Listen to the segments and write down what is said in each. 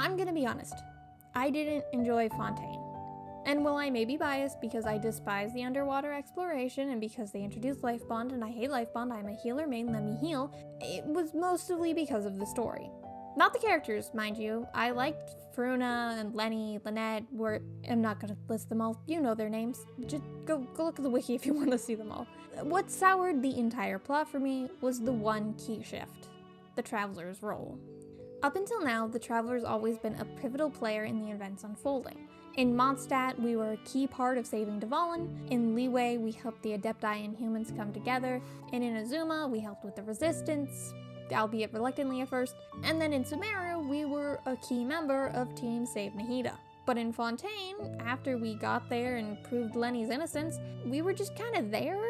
I'm gonna be honest, I didn't enjoy Fontaine. And while I may be biased because I despise the underwater exploration and because they introduced Life Bond and I hate Life Bond, I'm a healer main, let me heal, it was mostly because of the story. Not the characters, mind you. I liked Faruna and Lenny, Lynette, I'm not gonna list them all, you know their names. Just go look at the wiki if you want to see them all. What soured the entire plot for me was the one key shift, the Traveler's role. Up until now, the Traveler's always been a pivotal player in the events unfolding. In Mondstadt, we were a key part of saving Dvalin. In Leeway, we helped the Adepti and humans come together. And in Azuma, we helped with the Resistance, albeit reluctantly at first. And then in Sumeru, we were a key member of Team Save Nahida. But in Fontaine, after we got there and proved Lenny's innocence, we were just kind of there.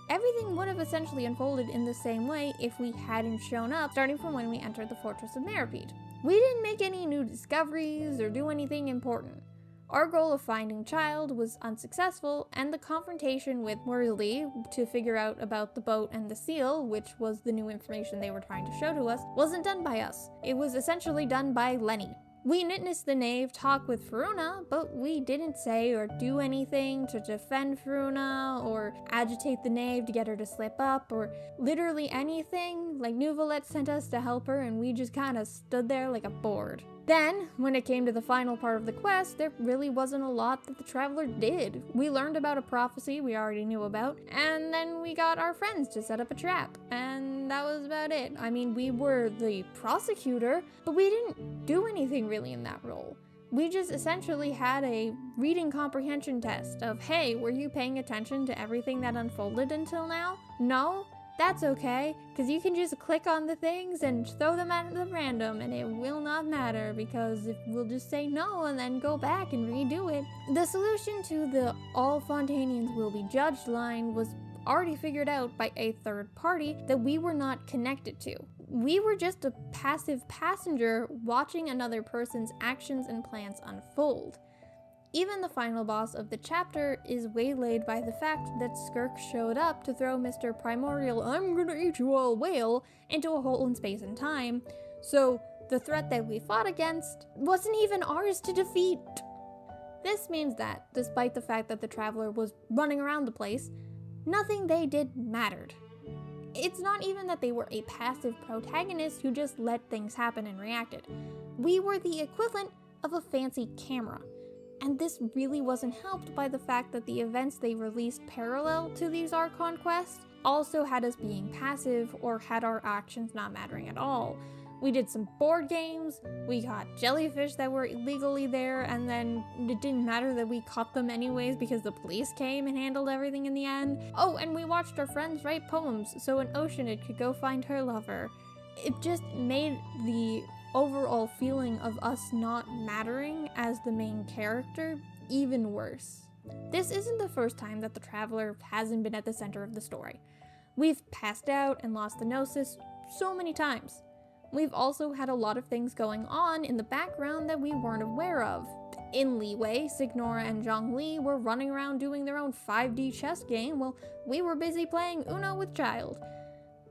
Everything would have essentially unfolded in the same way if we hadn't shown up, starting from when we entered the Fortress of Meropide. We didn't make any new discoveries or do anything important. Our goal of finding Child was unsuccessful, and the confrontation with Worley to figure out about the boat and the seal, which was the new information they were trying to show to us, wasn't done by us. It was essentially done by Lenny. We witnessed the knave talk with Faruna, but we didn't say or do anything to defend Faruna or agitate the knave to get her to slip up or literally anything. Like, Nouvelette sent us to help her and we just kind of stood there like a board. Then, when it came to the final part of the quest, there really wasn't a lot that the Traveler did. We learned about a prophecy we already knew about, and then we got our friends to set up a trap, and that was about it. I mean, we were the prosecutor, but we didn't do anything really in that role. We just essentially had a reading comprehension test of, hey, were you paying attention to everything that unfolded until now? No? That's okay, because you can just click on the things and throw them at the random and it will not matter because we'll just say no and then go back and redo it. The solution to the all Fontainians will be judged line was already figured out by a third party that we were not connected to. We were just a passive passenger watching another person's actions and plans unfold. Even the final boss of the chapter is waylaid by the fact that Skirk showed up to throw Mr. Primordial "I'm gonna eat you all" whale into a hole in space and time, so the threat that we fought against wasn't even ours to defeat. This means that, despite the fact that the Traveler was running around the place, nothing they did mattered. It's not even that they were a passive protagonist who just let things happen and reacted. We were the equivalent of a fancy camera. And this really wasn't helped by the fact that the events they released parallel to these Archon quests also had us being passive or had our actions not mattering at all. We did some board games, we caught jellyfish that were illegally there, and then it didn't matter that we caught them anyways because the police came and handled everything in the end. Oh, and we watched our friends write poems so an Oceanid could go find her lover. It just made the overall feeling of us not mattering as the main character even worse. This isn't the first time that the Traveler hasn't been at the center of the story. We've passed out and lost the Gnosis so many times. We've also had a lot of things going on in the background that we weren't aware of. In Leeway, Signora and Zhongli were running around doing their own 5D chess game while we were busy playing Uno with Child.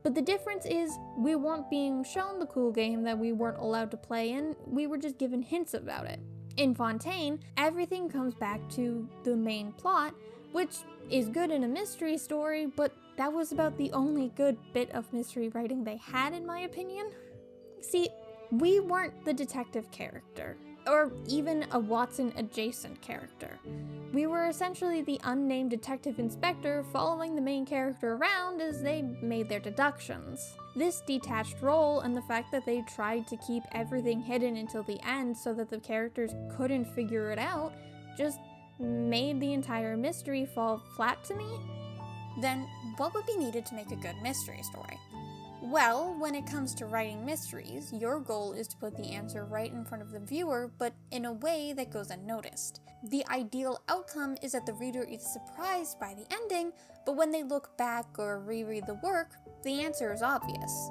But the difference is, we weren't being shown the cool game that we weren't allowed to play in, we were just given hints about it. In Fontaine, everything comes back to the main plot, which is good in a mystery story, but that was about the only good bit of mystery writing they had, in my opinion. See, we weren't the detective character, or even a Watson-adjacent character. We were essentially the unnamed detective inspector following the main character around as they made their deductions. This detached role and the fact that they tried to keep everything hidden until the end so that the characters couldn't figure it out just made the entire mystery fall flat to me. Then what would be needed to make a good mystery story? Well, when it comes to writing mysteries, your goal is to put the answer right in front of the viewer, but in a way that goes unnoticed. The ideal outcome is that the reader is surprised by the ending, but when they look back or reread the work, the answer is obvious.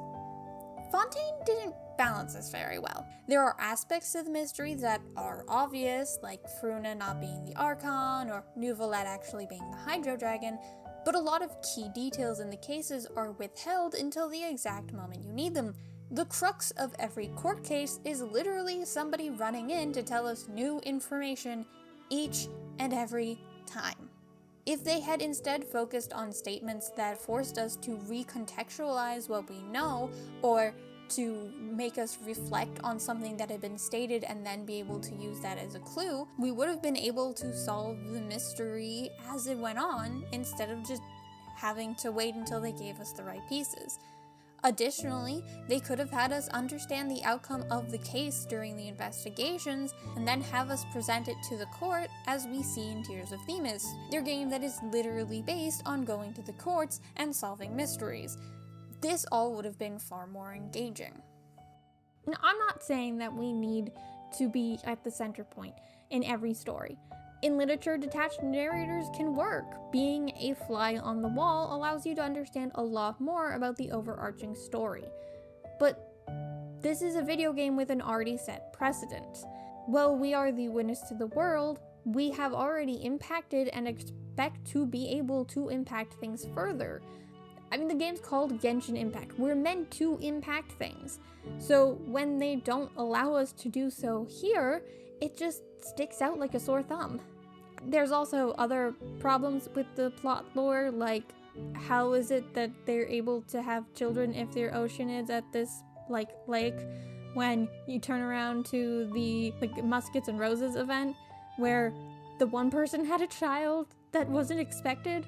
Fontaine didn't balance this very well. There are aspects to the mystery that are obvious, like Fruna not being the Archon, or Nouvelette actually being the Hydro Dragon, but a lot of key details in the cases are withheld until the exact moment you need them, The crux of every court case is literally somebody running in to tell us new information each and every time. If they had instead focused on statements that forced us to recontextualize what we know, or to make us reflect on something that had been stated and then be able to use that as a clue, we would have been able to solve the mystery as it went on, instead of just having to wait until they gave us the right pieces. Additionally, they could have had us understand the outcome of the case during the investigations, and then have us present it to the court as we see in Tears of Themis, their game that is literally based on going to the courts and solving mysteries. This all would have been far more engaging. Now, I'm not saying that we need to be at the center point in every story. In literature, detached narrators can work. Being a fly on the wall allows you to understand a lot more about the overarching story. But this is a video game with an already set precedent. While we are the witness to the world, we have already impacted and expect to be able to impact things further. I mean, the game's called Genshin Impact. We're meant to impact things. So when they don't allow us to do so here, it just sticks out like a sore thumb. There's also other problems with the plot lore, like how is it that they're able to have children if they're oceanids at this lake, when you turn around to the Muskets and Roses event where the one person had a child that wasn't expected?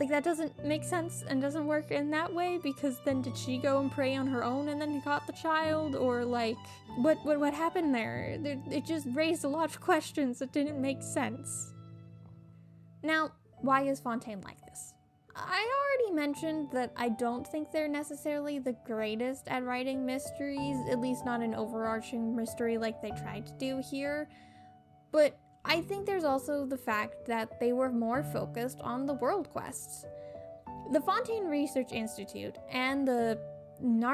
That doesn't make sense and doesn't work in that way, because then did she go and prey on her own and then got the child? Or what happened there? It just raised a lot of questions that didn't make sense. Now, why is Fontaine like this? I already mentioned that I don't think they're necessarily the greatest at writing mysteries, at least not an overarching mystery like they tried to do here. But I think there's also the fact that they were more focused on the world quests. The Fontaine Research Institute and the I'm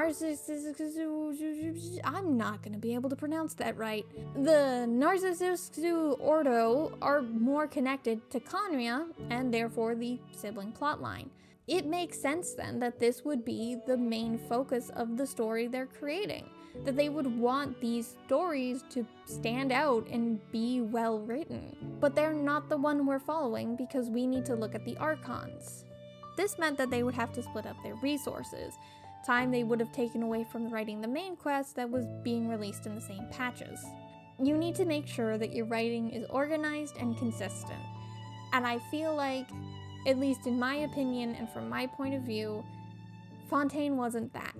not going to be able to pronounce that right. The Narcissus Ordo are more connected to Conria, and therefore the sibling plotline. It makes sense then that this would be the main focus of the story they're creating. That they would want these stories to stand out and be well written. But they're not the one we're following, because we need to look at the Archons. This meant that they would have to split up their resources, time they would have taken away from writing the main quest that was being released in the same patches. You need to make sure that your writing is organized and consistent. And I feel like, at least in my opinion and from my point of view, Fontaine wasn't that.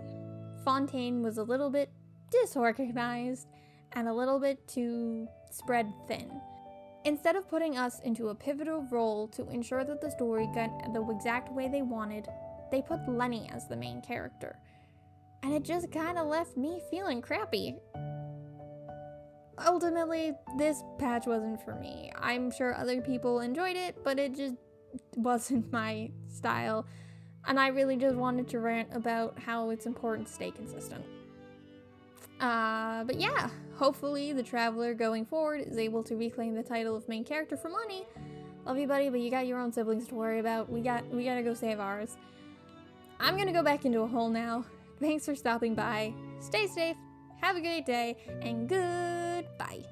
Fontaine was a little bit disorganized and a little bit too spread thin. Instead of putting us into a pivotal role to ensure that the story got the exact way they wanted, they put Lenny as the main character. And it just kind of left me feeling crappy. Ultimately, this patch wasn't for me. I'm sure other people enjoyed it, but it just wasn't my style. And I really just wanted to rant about how it's important to stay consistent. But yeah, hopefully the Traveler going forward is able to reclaim the title of main character from Lenny. Love you, buddy, but you got your own siblings to worry about. We gotta go save ours. I'm gonna go back into a hole now. Thanks for stopping by. Stay safe, have a great day, and goodbye.